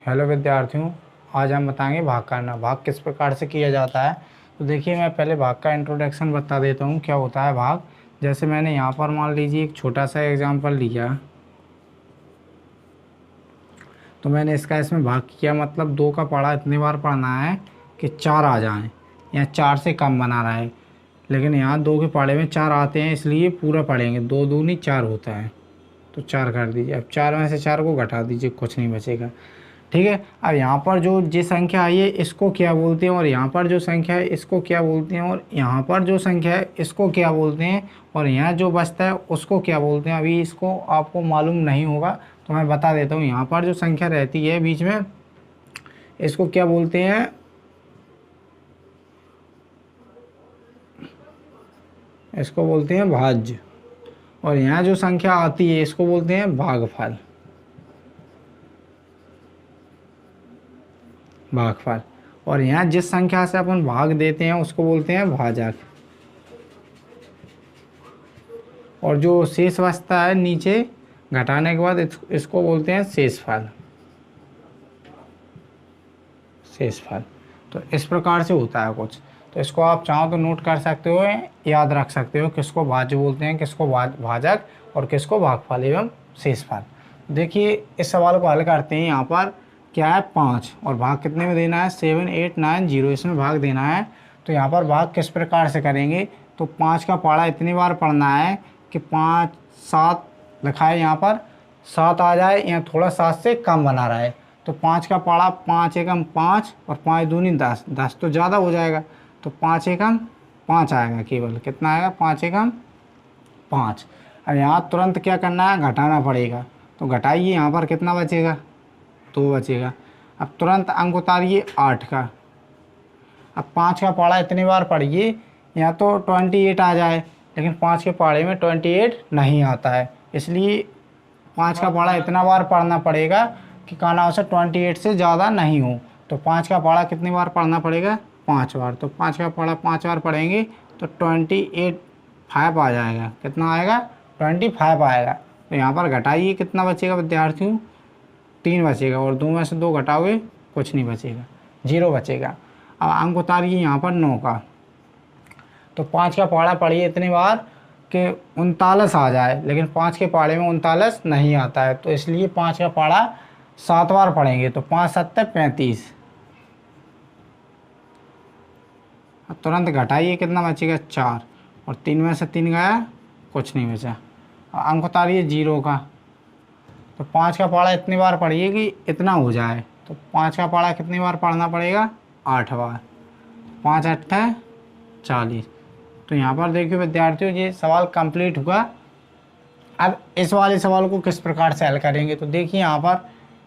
Hello विद्यार्थियों। आज हम बताएंगे भाग करना। भाग किस प्रकार से किया जाता है। तो देखिए, मैं पहले भाग का इंट्रोडक्शन बता देता हूँ क्या होता है भाग। जैसे मैंने यहाँ पर मान लीजिए एक छोटा सा एग्जांपल लिया, तो मैंने इसका इसमें भाग किया, मतलब 2 का पढ़ा इतनी बार पढ़ना है कि 4 आ जाएं, या 4 से कम बना रहा है। लेकिन यहाँ 2 के पढ़े में 4 आते हैं, इसलिए पूरा पढ़ेंगे। 2 दूनी 4 होता है, तो 4 कर दीजिए। अब 4 में से 4 को घटा दीजिए, कुछ नहीं बचेगा। ठीक है। अब यहाँ पर जो संख्या आई है इसको क्या बोलते हैं, और यहाँ पर जो संख्या है इसको क्या बोलते हैं, और यहाँ पर जो संख्या है इसको क्या बोलते हैं, और यहाँ जो बचता है उसको क्या बोलते हैं। अभी इसको आपको मालूम नहीं होगा तो मैं बता देता हूँ। यहाँ पर जो संख्या रहती है बीच में, इसको क्या बोलते हैं, इसको बोलते हैं भाज्य। और यहाँ जो संख्या आती है इसको बोलते हैं भागफल। भागफल। और यहाँ जिस संख्या से अपन भाग देते हैं उसको बोलते हैं भाजक। और जो शेष बचता है नीचे घटाने के बाद इसको बोलते हैं शेषफल। शेषफल। तो इस प्रकार से होता है कुछ। तो इसको आप चाहो तो नोट कर सकते हो, याद रख सकते हो किसको भाज्य बोलते हैं, किसको भाजक, और किसको भागफल एवं शेषफल। देखिए, इस सवाल को हल करते हैं। यहाँ पर क्या है 5, और भाग कितने में देना है 7 8 9 0, इसमें भाग देना है। तो यहाँ पर भाग किस प्रकार से करेंगे, तो 5 का पढ़ा इतनी बार पढ़ना है कि 5 7 लिखा है, यहाँ पर 7 आ जाए, या थोड़ा 7 से कम बना रहा है। तो 5 का पढ़ा 5 एकम 5 और 5 दूनी 10, 10 तो ज़्यादा हो जाएगा, तो 5 एकम 5 आएगा। केवल कितना आएगा 5 एकम 5। अब यहाँ तुरंत क्या करना है, घटाना पड़ेगा। तो घटाइए, यहाँ पर कितना बचेगा 2 बचेगा। अब तुरंत अंक उतारिए 8 का। अब 5 का पढ़ा इतनी बार पढ़िए, या तो 28 आ जाए, लेकिन 5 के पढ़े में 28 नहीं आता है, इसलिए 5 का पढ़ा इतना बार पढ़ना पड़ेगा कि का नाम से 28 से ज़्यादा नहीं हो। तो 5 का पढ़ा कितनी बार पढ़ना पड़ेगा 5 बार। तो 5 का पढ़ा 5 बार पढ़ेंगे तो 28 5 आ जाएगा। कितना आएगा 25 आएगा। तो यहाँ पर घटाइए, कितना बचेगा विद्यार्थियों 3 बचेगा, और 2 में से 2 घटाओगे कुछ नहीं बचेगा, 0 बचेगा। अब अंक उतारिए यहाँ पर 9 का। तो 5 का पढ़ा पढ़िए इतनी बार कि 39 आ जाए, लेकिन 5 के पढ़े में 39 नहीं आता है, तो इसलिए 5 का पढ़ा 7 बार पढ़ेंगे। तो 5 7 35। अब तुरंत घटाइए, कितना बचेगा 4, और 3 में से 3 गया, कुछ नहीं बचा। अंक उतारिए 0 का। तो 5 का पढ़ा इतनी बार पढ़िए कि इतना हो जाए। तो 5 का पढ़ा कितनी बार पढ़ना पड़ेगा 8 बार। 5 8 40। तो यहाँ पर देखिए विद्यार्थियों, ये सवाल कंप्लीट हुआ। अब इस वाले सवाल को किस प्रकार से हल करेंगे, तो देखिए यहाँ पर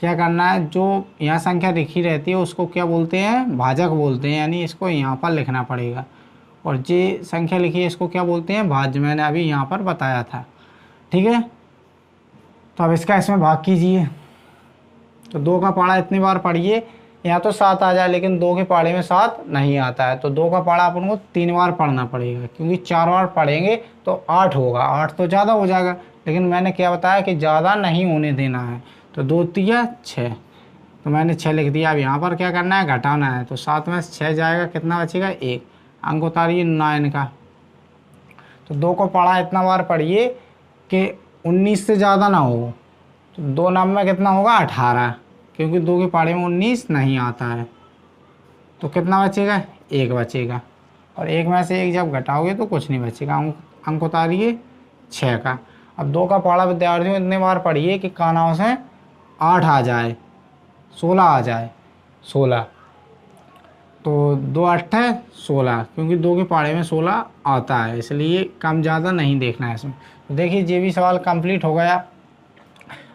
क्या करना है, जो यहाँ संख्या लिखी रहती है उसको क्या बोलते हैं भाजक बोलते हैं, यानी इसको यहाँ पर लिखना पड़ेगा। और ये संख्या लिखी है इसको क्या बोलते हैं भाज्य, मैंने अभी यहाँ पर बताया था। ठीक है। तो अब इसका इसमें भाग कीजिए। तो 2 का पढ़ा इतनी बार पढ़िए, या तो 7 आ जाए, लेकिन 2 के पढ़े में 7 नहीं आता है। तो 2 का पढ़ा अपन को 3 बार पढ़ना पड़ेगा, क्योंकि 4 बार पढ़ेंगे तो 8 होगा। 8 तो ज़्यादा हो जाएगा, लेकिन मैंने क्या बताया कि ज़्यादा नहीं होने देना है। तो 2 तिया 6, तो मैंने 6 लिख दिया। अब यहाँ पर क्या करना है, घटाना है। तो 7 में 6 जाएगा, कितना बचेगा 1। अंक उतारिए 9 का। तो 2 को पढ़ा इतना बार पढ़िए कि 19 से ज़्यादा ना हो। तो 2 नाम में कितना होगा 18, क्योंकि 2 के पढ़े में 19 नहीं आता है। तो कितना बचेगा 1 बचेगा, और 1 में से 1 जब घटाओगे तो कुछ नहीं बचेगा। अंक उतारिए 6 का। अब 2 का पढ़ा विद्यार्थियों इतने बार पढ़िए कि कानाओं से 8 आ जाए, 16 आ जाए, 16। तो 2 8 16, क्योंकि 2 के पढ़े में 16 आता है, इसलिए कम ज़्यादा नहीं देखना है इसमें। तो देखिए, ये भी सवाल कंप्लीट हो गया।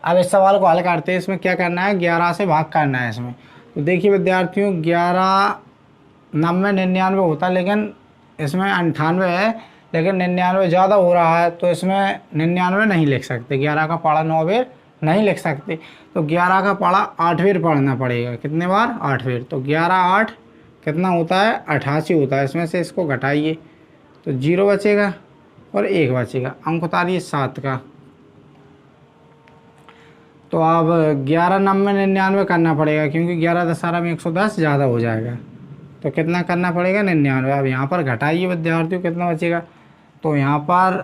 अब इस सवाल को हल करते हैं। इसमें क्या करना है, 11 से भाग करना है इसमें। तो देखिए विद्यार्थियों, 11 90 99 होता है, लेकिन इसमें 98 है, लेकिन 99 ज़्यादा हो रहा है, तो इसमें 99 नहीं लिख सकते। 11 का पढ़ा 9 बार नहीं लिख सकते, तो 11 का पढ़ा 8 बार पढ़ना पड़ेगा। कितने बार 8 बार। तो 11 8 कितना होता है 88 होता है। इसमें से इसको घटाइए तो 0 बचेगा और 1 बचेगा। अंक उतारिए 7 का। तो अब 11 90 99 करना पड़ेगा, क्योंकि 11 10 में 110 ज़्यादा हो जाएगा। तो कितना करना पड़ेगा? 99। अब यहाँ पर घटाइए विद्यार्थियों, कितना बचेगा? तो यहाँ पर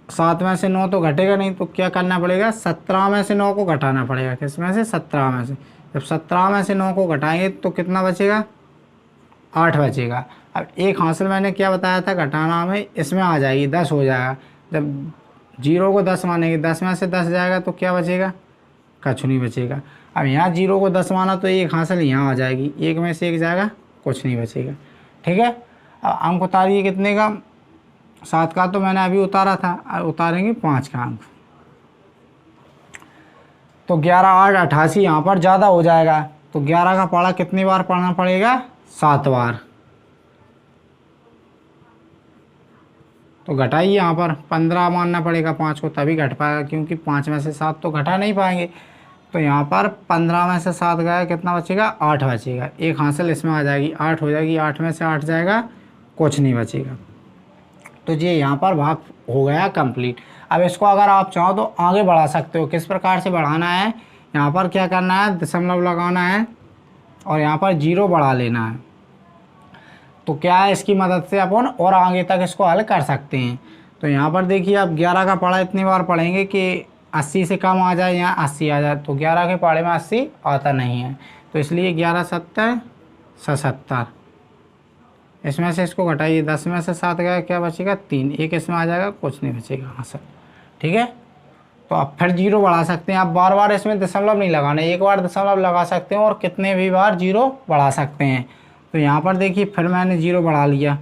7 में से 9 तो घटेगा नहीं, तो क्या करना पड़ेगा? 17 में से 9 को घटाना पड़ेगा। किस में से? 17 में से। जब 17 में से 9 को घटाएंगे तो कितना बचेगा? 8 बचेगा। अब एक हासिल मैंने क्या बताया था घटाना में, इसमें आ जाएगी 10 हो जाएगा। जब 0 को 10 मानेंगे, 10 में से 10 जाएगा तो क्या बचेगा? कुछ नहीं बचेगा। अब यहाँ 0 को 10 माना तो एक हासिल यहाँ आ जाएगी, 1 में से 1 जाएगा, कुछ नहीं बचेगा। ठीक है। अब अंक उतारिए कितने का? 7 का तो मैंने अभी उतारा था, अब उतारेंगे 5 का अंक। तो 11 8 88 यहाँ पर ज़्यादा हो जाएगा। तो 11 का पढ़ा कितनी बार पढ़ना पड़ेगा? 7 बार। तो घटाइए यहाँ पर 15 मानना पड़ेगा 5 को, तभी घट पाएगा, क्योंकि 5 में से 7 तो घटा नहीं पाएंगे। तो यहाँ पर 15 में से 7 गया, कितना बचेगा? 8 बचेगा। एक हासिल इसमें आ जाएगी, 8 हो जाएगी, 8 में से 8 जाएगा, कुछ नहीं बचेगा। तो ये यहाँ पर भाग हो गया कंप्लीट। अब इसको अगर आप चाहो तो आगे बढ़ा सकते हो। किस प्रकार से बढ़ाना है? यहाँ पर क्या करना है? दशमलव लगाना है और यहाँ पर 0 बढ़ा लेना है। तो क्या है, इसकी मदद से अपन और आगे तक इसको हल कर सकते हैं। तो यहाँ पर देखिए, अब 11 का पढ़ा इतनी बार पढ़ेंगे कि 80 से कम आ जाए, यहाँ 80 आ जाए। तो 11 के पढ़े में 80 आता नहीं है, तो इसलिए 11 70 77। इसमें से इसको घटाइए, 10 में से 7 गया, क्या बचेगा? 3। एक इसमें आ जाएगा, कुछ नहीं बचेगा। हाँ सर, ठीक है। तो आप फिर 0 बढ़ा सकते हैं। आप बार बार इसमें दशमलव नहीं लगाना, एक बार दशमलव लगा सकते हैं और कितने भी बार 0 बढ़ा सकते हैं। तो यहाँ पर देखिए, फिर मैंने 0 बढ़ा लिया।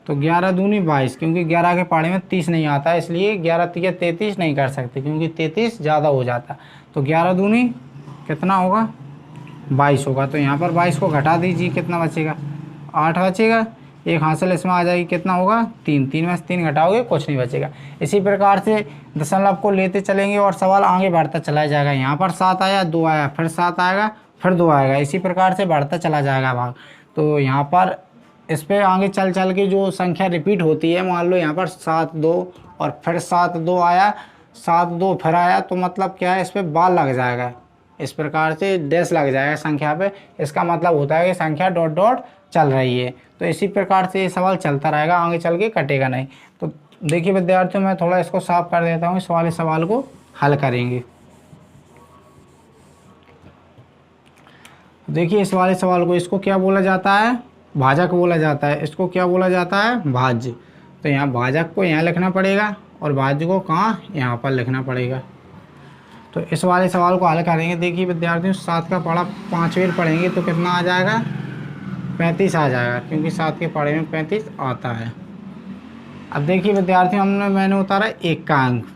तो 11 दूनी 22, क्योंकि 11 के पढ़े में 30 नहीं आता, इसलिए 11 तिया 33 नहीं कर सकते, क्योंकि 33 ज़्यादा हो जाता। तो 11 दूनी कितना होगा? 22 होगा। तो यहाँ पर 22 को घटा दीजिए, कितना बचेगा? 8 बचेगा। एक हासिल इसमें आ जाएगी, कितना होगा? 3। 3 में से 3 घटाओगे, कुछ नहीं बचेगा। इसी प्रकार से दशमलव को लेते चलेंगे और सवाल आगे बढ़ता चला जाएगा। यहाँ पर 7 आया, 2 आया, फिर 7 आएगा, फिर 2 आएगा। इसी प्रकार से बढ़ता चला जाएगा भाग। तो यहाँ पर इस पर आगे चल चल के जो संख्या रिपीट होती है, मान लो यहाँ पर 7 2 और फिर 7 2 आया, 7 2 फिर आया, तो मतलब क्या है, इस पर बाल लग जाएगा। इस प्रकार से डैश लग जाएगा संख्या पे। इसका मतलब होता है कि संख्या डॉट डॉट चल रही है। तो इसी प्रकार से ये सवाल चलता रहेगा, आगे चल के कटेगा नहीं। तो देखिए विद्यार्थियों, मैं थोड़ा इसको साफ कर देता हूँ, इस वाले सवाल को हल करेंगे। देखिए इस वाले सवाल को, इसको क्या बोला जाता है? भाजक बोला जाता है। इसको क्या बोला जाता है? भाज्य। तो यहाँ भाजक को यहाँ लिखना पड़ेगा और भाज्य को कहाँ? यहाँ पर लिखना पड़ेगा। तो इस वाले सवाल को हल करेंगे। देखिए विद्यार्थियों, 7 का पढ़ा 5 बार पढ़ेंगे तो कितना आ जाएगा? 35 आ जाएगा, क्योंकि 7 के पढ़े में 35 आता है। अब देखिए विद्यार्थियों, मैंने उतारा 1 का अंक।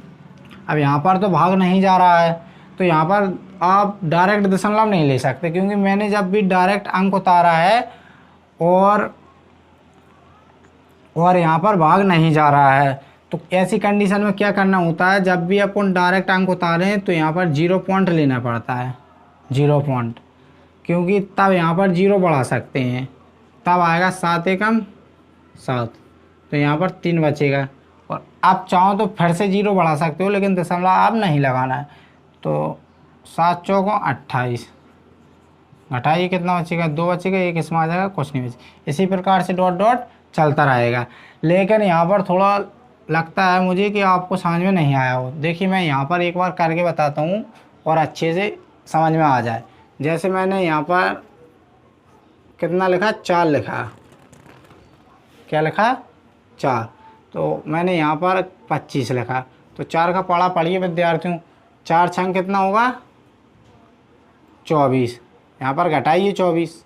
अब यहाँ पर तो भाग नहीं जा रहा है, तो यहाँ पर आप डायरेक्ट दशमलव नहीं ले सकते, क्योंकि मैंने जब भी डायरेक्ट अंक उतारा है और यहाँ पर भाग नहीं जा रहा है, तो ऐसी कंडीशन में क्या करना होता है? जब भी अपन डायरेक्ट अंक उतारें तो यहाँ पर 0 पॉइंट लेना पड़ता है, 0 पॉइंट, क्योंकि तब यहाँ पर 0 बढ़ा सकते हैं। तब आएगा 7 एकम 7, तो यहाँ पर 3 बचेगा। और आप चाहो तो फिर से 0 बढ़ा सकते हो, लेकिन दशमलव आप नहीं लगाना है। तो 7 चौको 28, घटाइए, कितना बचेगा? 2 बचेगा, एक इसमें आ जाएगा, कुछ नहीं बचेगा। इसी प्रकार से डॉट डॉट चलता रहेगा। लेकिन यहाँ पर थोड़ा लगता है मुझे कि आपको समझ में नहीं आया हो। देखिए मैं यहाँ पर एक बार करके बताता हूँ और अच्छे से समझ में आ जाए। जैसे मैंने यहाँ पर कितना लिखा? 4 लिखा। क्या लिखा? 4। तो मैंने यहाँ पर 25 लिखा। तो 4 का पढ़ा पढ़िए विद्यार्थियों, 4 छंग कितना होगा? 24। यहाँ पर घटाइए 24,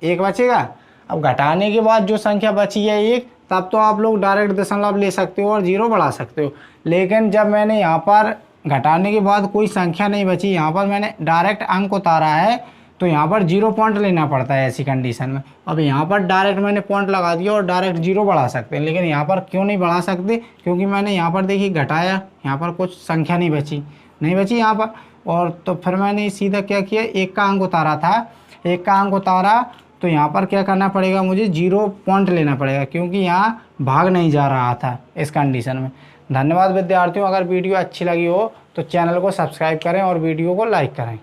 एक बचेगा। अब घटाने के बाद जो संख्या बची है 1, तब तो आप लोग डायरेक्ट दशमलव ले सकते हो और 0 बढ़ा सकते हो। लेकिन जब मैंने यहाँ पर घटाने के बाद कोई संख्या नहीं बची, यहाँ पर मैंने डायरेक्ट अंक उतारा है, तो यहाँ पर 0 पॉइंट लेना पड़ता है ऐसी कंडीशन में। अब यहाँ पर डायरेक्ट मैंने पॉइंट लगा दिया और डायरेक्ट 0 बढ़ा सकते हैं, लेकिन यहाँ पर क्यों नहीं बढ़ा सकते? क्योंकि मैंने यहाँ पर देखिए घटाया, यहाँ पर कुछ संख्या नहीं बची यहाँ पर। और तो फिर मैंने सीधा क्या किया? 1 का अंक उतारा था, 1 का अंक उतारा, तो यहाँ पर क्या करना पड़ेगा? मुझे 0 पॉइंट लेना पड़ेगा, क्योंकि यहाँ भाग नहीं जा रहा था इस कंडीशन में। धन्यवाद विद्यार्थियों। अगर वीडियो अच्छी लगी हो तो तो चैनल को सब्सक्राइब करें और वीडियो को लाइक करें।